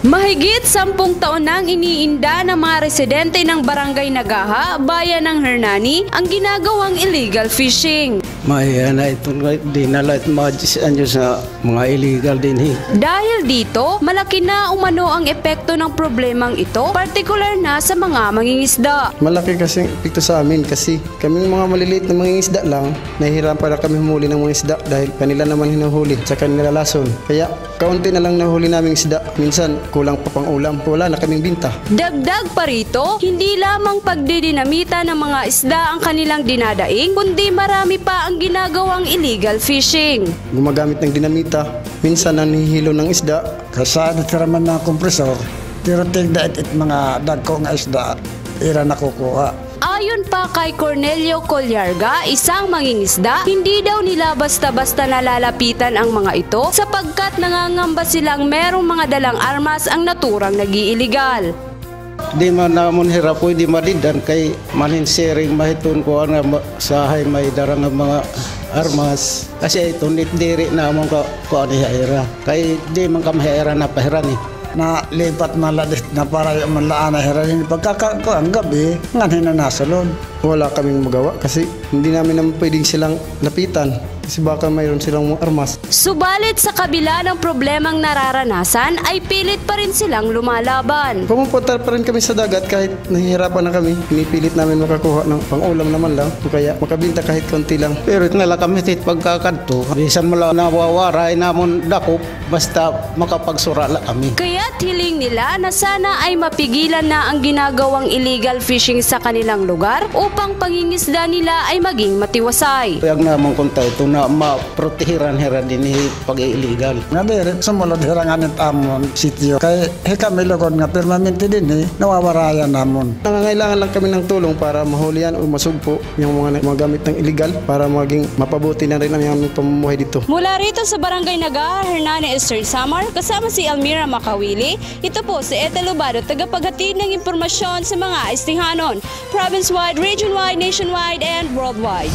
Mahigit 10 taon nang iniinda ng mga residente ng Barangay Nagaha, bayan ng Hernani, ang ginagawang illegal fishing. Maya na itong dinala at anyo sa mga illegal din. Dahil dito, malaki na umano ang epekto ng problemang ito, partikular na sa mga mangingisda. Malaki kasi epekto sa amin kasi kami mga maliliit na mangingisda lang, nahihirapan na kami humuli ng mga isda dahil kanila naman hinuhuli sa kanila lason. Kaya kaunti na lang nahuli naming isda. Minsan kulang pa pang ulam, wala na kaming binta. Dagdag pa rito, hindi lamang pagdidinamita ng mga isda ang kanilang dinadaing, kundi marami pa ang ginagawang illegal fishing. Gumagamit ng dinamita, minsan nanihilo ng isda. Kasada tiraman ng kompresor, pero tigdait it mga dagko nga isda, ira nakukuha. Ayon pa kay Cornelio Colyarga, isang mangingisda, hindi daw nila basta-basta nalalapitan ang mga ito sapagkat nangangamba silang merong mga dalang armas ang naturang nag-iiligal. Di man namon hirap po, di malidan kay maninsiring mahitun ko ang sahay may darang mga armas. Kasi ito nitdiri namon ko ano haira. Kay di man ka mahaira na pahiran Na lipat maladit na para yung manlaan na hiranin pagkakako ang gabi nga nasalon. Wala kaming magawa kasi hindi namin naman pwedeng silang lapitan kasi baka mayroon silang mga armas. Subalit sa kabila ng problemang nararanasan ay pilit pa rin silang lumalaban. Pumupunta pa rin kami sa dagat kahit nahihirapan na kami. Pinipilit namin makakuha ng pang-ulam naman lang o kaya makabinta kahit konti lang. Pero nala kami pagkakadto, bisan mo lang nawawaray namon dakop basta makapagsura lang kami. Kaya't hiling nila na sana ay mapigilan na ang ginagawang illegal fishing sa kanilang lugar upang pangingisda nila ay maging matiwasay. Kaya naman kung tayo na maprotehiran din pag-illegal. Nga diri, sumulod hiranganit amon sityo. Kay kami lukod nga permanente din nawawarayan namon. Nangangailangan lang kami ng tulong para mahulihan o masugpo yung mga gamit ng illegal para maging mapabuti na rin ang aming pamumuhay dito. Mula rito sa Barangay Nagaha, Hernani Eastern Samar, kasama si Almira Makawili, ito po si Ethel Lubado, tagapaghatid ng impormasyon sa mga Estihanon, province-wide, region-wide, nationwide, and worldwide.